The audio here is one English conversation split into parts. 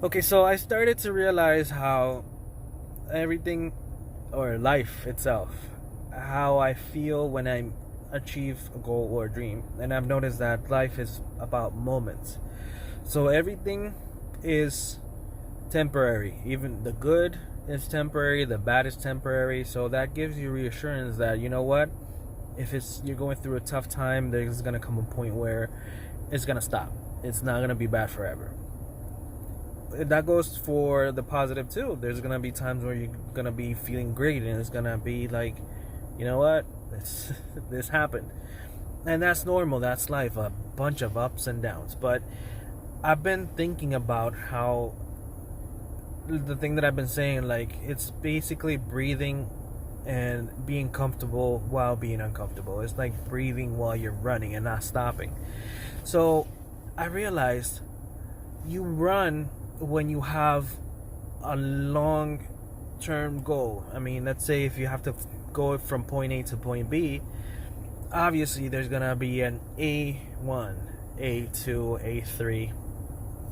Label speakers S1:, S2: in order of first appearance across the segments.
S1: Okay, so I started to realize how everything, or life itself, how I feel when I achieve a goal or a dream. And I've noticed that life is about moments. So everything is temporary. Even the good is temporary, the bad is temporary. So that gives you reassurance that, you know what? If it's you're going through a tough time, there's gonna come a point where it's gonna stop. It's not gonna be bad forever. That goes for the positive too. There's gonna be times where you're gonna be feeling great, and it's gonna be like, you know what, this happened, and that's normal. That's life. A bunch of ups and downs. But I've been thinking about how the thing that I've been saying, like, it's basically breathing and being comfortable while being uncomfortable. It's like breathing while you're running and not stopping. So I realized you run when you have a long term goal. I mean, let's say if you have to go from point A to point B, obviously there's gonna be an A1, A2, A3,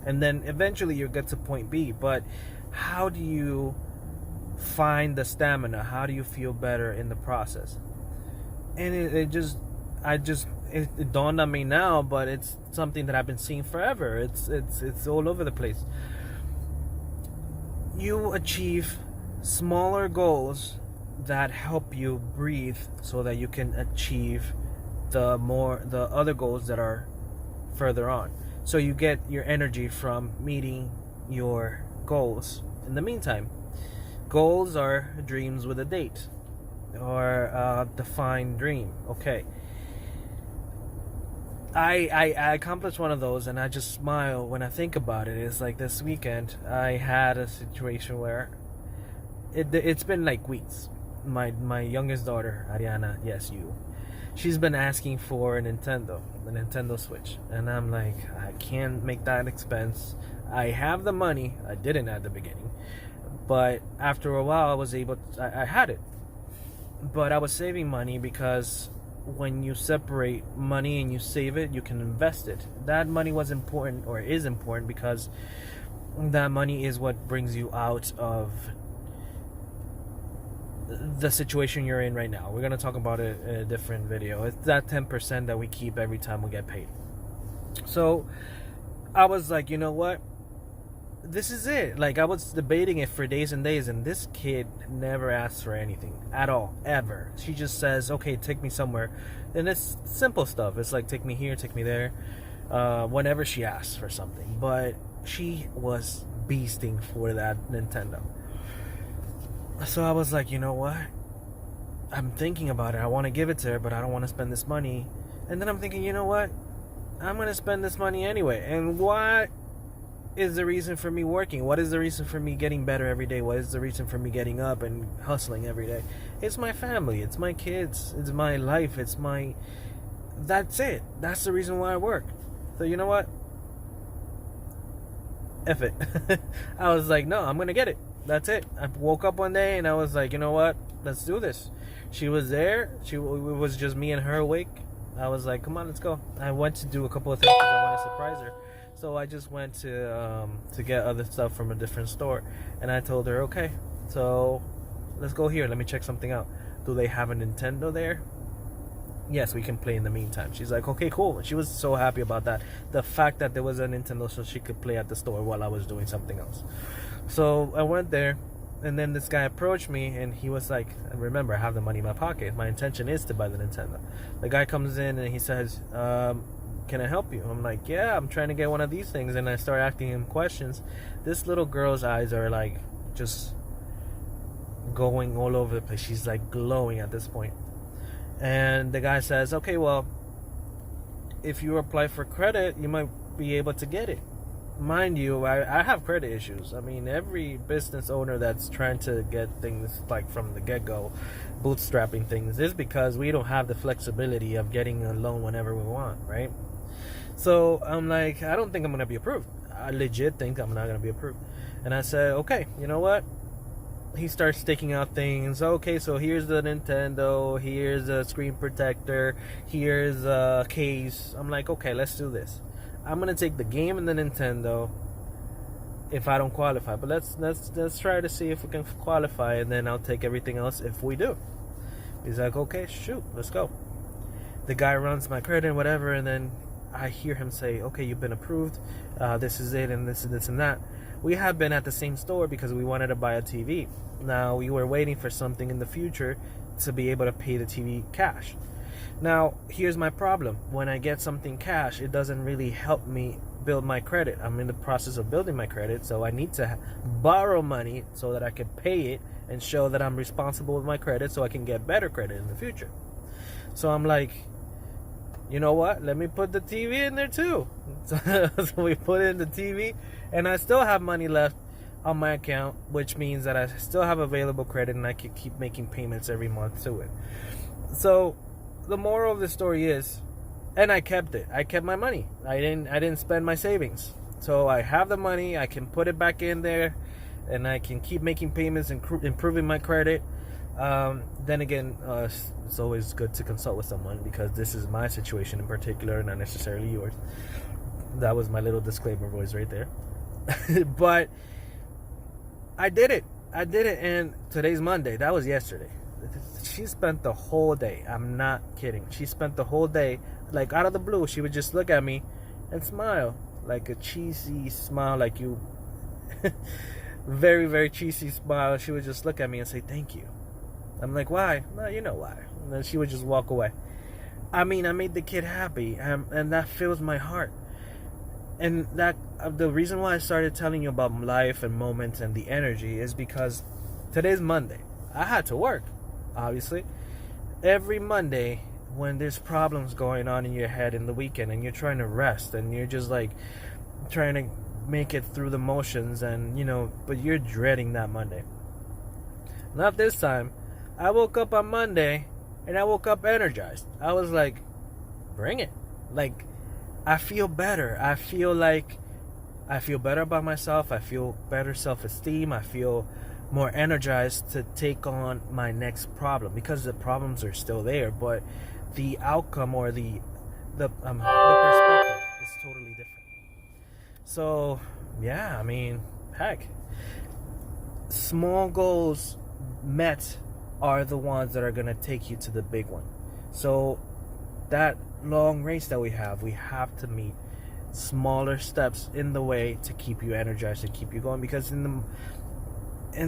S1: and then eventually you get to point B. But how do you find the stamina? How do you feel better in the process? And it dawned on me now, but it's something that I've been seeing forever. It's all over the place. You achieve smaller goals that help you breathe so that you can achieve the other goals that are further on. So you get your energy from meeting your goals. In the meantime, goals are dreams with a date, or a defined dream. Okay. I accomplished one of those, and I just smile when I think about it. It's like this weekend I had a situation where it's been like weeks. My youngest daughter, Ariana, yes, she's been asking for the Nintendo Switch, and I'm like, I can't make that expense. I have the money. I didn't at the beginning, but after a while I had it. But I was saving money because when you separate money and you save it, you can invest it. That money was important, or is important, because that money is what brings you out of the situation you're in right now. We're going to talk about it in a different video. It's that 10% that we keep every time we get paid. So I was like, you know what? This is it. Like, I was debating it for days and days, and this kid never asks for anything at all, ever. She just says, okay, take me somewhere. And it's simple stuff. It's like, take me here, take me there, whenever she asks for something. But she was beasting for that Nintendo. So I was like, you know what? I'm thinking about it. I want to give it to her, but I don't want to spend this money. And then I'm thinking, you know what? I'm going to spend this money anyway. And what is the reason for me working? What is the reason for me getting better every day? What is the reason for me getting up and hustling every day? It's my family. It's my kids. It's my life. That's it. That's the reason why I work. So you know what? F it. I was like, no, I'm going to get it. That's it. I woke up one day and I was like, you know what? Let's do this. She was there. It was just me and her awake. I was like, come on, let's go. I went to do a couple of things because I want to surprise her. So I just went to get other stuff from a different store, and I told her, okay, so let's go here. Let me check something out. Do they have a Nintendo there? Yes, we can play in the meantime. She's like, okay, cool. She was so happy about that. The fact that there was a Nintendo so she could play at the store while I was doing something else. So I went there, and then this guy approached me, and he was like, remember, I have the money in my pocket. My intention is to buy the Nintendo. The guy comes in, and he says, can I help you? I'm like, yeah, I'm trying to get one of these things. And I start asking him questions. This little girl's eyes are like just going all over the place. She's like glowing at this point. And the guy says, okay, well, if you apply for credit, you might be able to get it. Mind you, I have credit issues. I mean, every business owner that's trying to get things like from the get-go, bootstrapping things, is because we don't have the flexibility of getting a loan whenever we want, right? So I'm like, I don't think I'm going to be approved. I legit think I'm not going to be approved. And I said, okay, you know what? He starts taking out things. Okay, so here's the Nintendo. Here's a screen protector. Here's a case. I'm like, okay, let's do this. I'm going to take the game and the Nintendo. if I don't qualify. But let's try to see if we can qualify, and then I'll take everything else if we do. He's like, okay, shoot, let's go. The guy runs my credit and whatever, and then I hear him say, okay, you've been approved. This is it, and this and that. We have been at the same store because we wanted to buy a TV. Now, we were waiting for something in the future to be able to pay the TV cash. Now, here's my problem. When I get something cash, it doesn't really help me build my credit. I'm in the process of building my credit, so I need to borrow money so that I can pay it and show that I'm responsible with my credit so I can get better credit in the future. So I'm like, you know what? Let me put the TV in there too. So we put in the TV, and I still have money left on my account, which means that I still have available credit and I can keep making payments every month to it. So the moral of the story is, and I kept it. I kept my money. I didn't spend my savings. So I have the money. I can put it back in there, and I can keep making payments and improving my credit. Then again, it's always good to consult with someone because this is my situation in particular, not necessarily yours. That was my little disclaimer voice right there. But I did it, and today's Monday. That was yesterday. She spent the whole day. I'm not kidding. She spent the whole day, like out of the blue, she would just look at me and smile, like a cheesy smile, like you, very, very cheesy smile. She would just look at me and say, thank you. I'm like, why? Well, you know why. And then she would just walk away. I mean, I made the kid happy, and that fills my heart. And that the reason why I started telling you about life and moments and the energy is because today's Monday. I had to work, obviously. Every Monday, when there's problems going on in your head in the weekend, and you're trying to rest, and you're just like trying to make it through the motions, and but you're dreading that Monday. Not this time. I woke up on Monday, and I woke up energized. I was like, bring it. Like, I feel better. I feel better about myself. I feel better self-esteem. I feel more energized to take on my next problem, because the problems are still there, but the outcome or the perspective is totally different. So, yeah, I mean, heck, small goals met are the ones that are going to take you to the big one. So that long race that we have to meet smaller steps in the way to keep you energized and keep you going, because in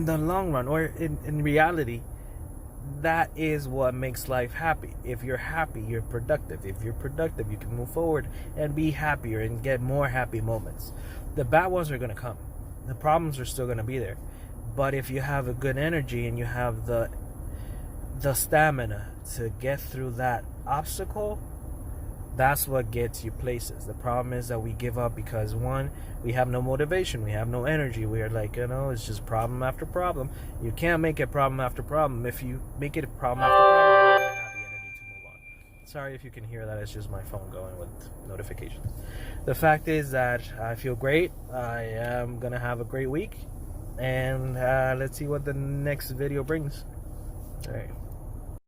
S1: the long run, or in reality, that is what makes life happy. If you're happy, you're productive. If you're productive, you can move forward and be happier and get more happy moments. The bad ones are going to come. The problems are still going to be there. But if you have a good energy and you have the stamina to get through that obstacle, that's what gets you places. The problem is that we give up because, one, we have no motivation, we have no energy. We are like, it's just problem after problem. You can't make it problem after problem. If you make it problem after problem, you're not going to have the energy to move on. Sorry if you can hear that. It's just my phone going with notifications. The fact is that I feel great. I am going to have a great week, and let's see what the next video brings. All right.